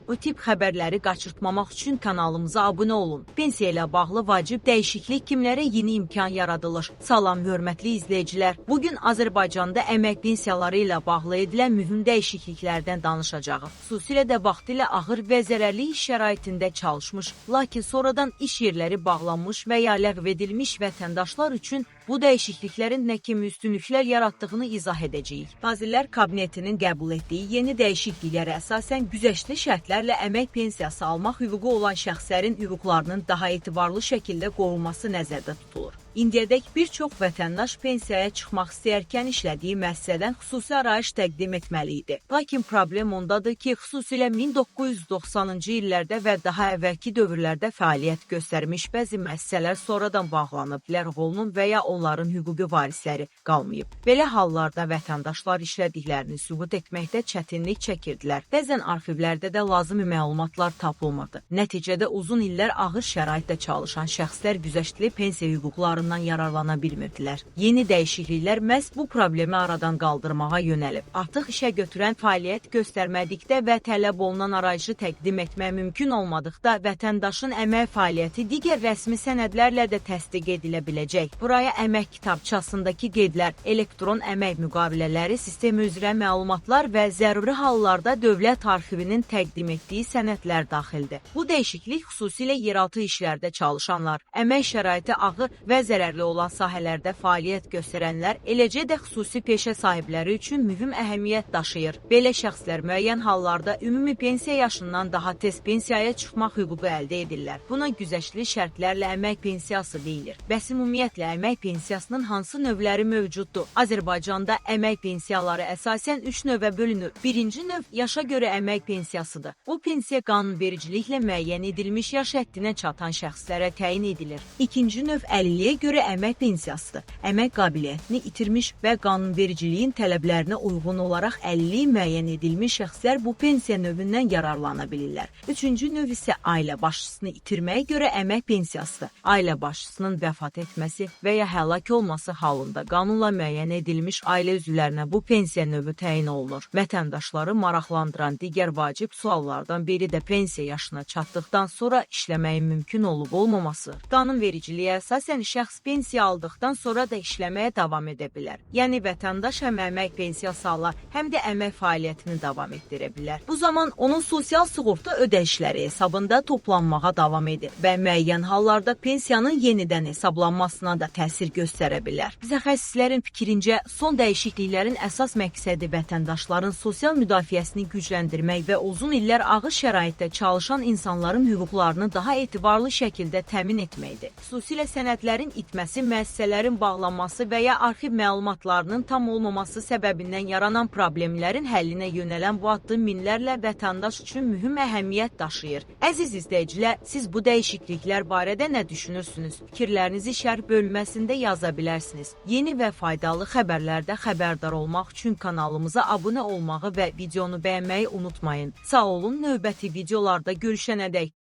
O tip xəbərləri qaçırtmamaq üçün kanalımıza abunə olun. Pensiya ilə bağlı vacib dəyişiklik kimlərə yeni imkan yaradılır? Salam, hörmətli izləyicilər. Bugün Azərbaycanda əmək pensiyaları ilə bağlı edilən mühüm dəyişikliklərdən danışacağıq. Xüsusilə də vaxtilə ağır və zərərli iş şəraitində çalışmış, lakin sonradan iş yerləri bağlanmış və ya ləğv edilmiş vətəndaşlar üçün bu dəyişikliklərin nə kimi üstünlüklər yaratdığını izah edəcəyik. Nazirlər Kabinetinin qəbul etdiyi yeni dəyişikliklərə əsasən güzəştli şərtlərlə əmək pensiyası almaq hüququ olan şəxslərin hüquqlarının daha etibarlı şəkildə qorunması nəzərdə tutulur. İndiyədək bir çox vətəndaş pensiyaya çıxmaq istəyərkən işlədiyi müəssisədən xüsusi arayış təqdim etməli idi. Lakin problem ondadır ki, xüsusilə 1990-cı illərdə və daha əvvəlki dövrlərdə fəaliyyət göstərmiş bəzi müəssisələr sonradan bağlanıb, ləğv olunub və ya onların hüquqi varisləri qalmayıb. Belə hallarda vətəndaşlar işlədiklərini sübut etməkdə çətinlik çəkirdilər. Bəzən arxivlərdə də lazımi məlumatlar tapılmırdı. Nəticədə uzun illər ağır şəraitdə çalışan şəxslər güzəştli pensiya hüquqlarından yararlana bilmirdilər. Yeni dəyişikliklər məhz bu problemi aradan qaldırmağa yönəlib. Artıq işə götürən fəaliyyət göstərmədikdə və tələb olunan arayışı təqdim etmək mümkün olmadıqda vətəndaşın əmək fəaliyyəti digər rəsmi sənədlərlə də təsdiq edilə biləcək. Buraya əmək kitabçasındakı qeydlər, elektron əmək müqavilələri, sistem üzrə məlumatlar və zəruri hallarda dövlət arxivinin təqdim etdiyi sənədlər daxildir. Bu dəyişiklik xüsusilə yeraltı işlərdə çalışanlar, əmək şəraiti ağır və zərərli olan sahələrdə fəaliyyət göstərənlər, eləcə də xüsusi peşə sahibləri üçün mühüm əhəmiyyət daşıyır. Belə şəxslər müəyyən hallarda ümumi pensiya yaşından daha tez pensiyaya çıxmaq hüququ əldə edirlər. Buna güzəştli şərtlərlə əmək pensiyası deyilir. Bəs ümumiyyətlə əmək pensiyasının hansı növləri mövcuddur? Azərbaycanda əmək pensiyaları əsasən 3 növə bölünür. Birinci növ yaşa görə əmək pensiyasıdır. Bu pensiya qanunvericiliklə müəyyən edilmiş yaş həddinə çatan şəxslərə təyin edilir. İkinci növ əlilliyə görə əmək pensiyasıdır. Əmək qabiliyyətini itirmiş və qanunvericiliyin tələblərinə uyğun olaraq əlilliyi müəyyən edilmiş şəxslər bu pensiya növündən yararlana bilirlər. Üçüncü növ isə ailə başçısını itirməyə görə əmək pensiyasıdır. Ailə başçısının vəfat etməsi və ya həlak olması halında qanunla müəyyən edilmiş ailə üzvlərinə bu pensiya növü təyin olunur. Vətəndaşları maraqlandıran digər vacib suallardan biri də pensiya yaşına çatdıqdan sonra işləməyin mümkün olub-olmaması. Qanunvericiliyə əsasən şəxs pensiya aldıqdan sonra da işləməyə davam edə bilər. Yəni vətəndaş həm əmək pensiyası alar, həm də əmək fəaliyyətini davam etdirə bilər. Bu zaman onun sosial sığorta ödəyişləri hesabında toplanmağa davam edir və müəyyən hallarda pensiyanın yenidən hesablanmasına da təsir göstərə bilər. Mütəxəssislərin fikrincə, son dəyişikliklərin əsas məqsədi vətəndaşların sosial müdafiəsini gücləndirmək və uzun illər ağır şəraitdə çalışan insanların hüquqlarını daha etibarlı şəkildə təmin etməkdir. Xüsusilə sənədlərin itməsi, müəssisələrin bağlanması və ya arxiv məlumatlarının tam olmaması səbəbindən yaranan problemlərin həllinə yönələn bu addım minlərlə vətəndaş üçün mühüm əhəmiyyət daşıyır. Əziz izləyicilər, siz bu dəyişikliklər barədə nə düşünürsünüz? Fikirlərinizi şərh bölməsində yaza bilərsiniz. Yeni və faydalı xəbərlərdə xəbərdar olmaq üçün kanalımıza abunə olmağı və videonu bəyənməyi unutmayın. Sağ olun, növbəti videolarda görüşənədək.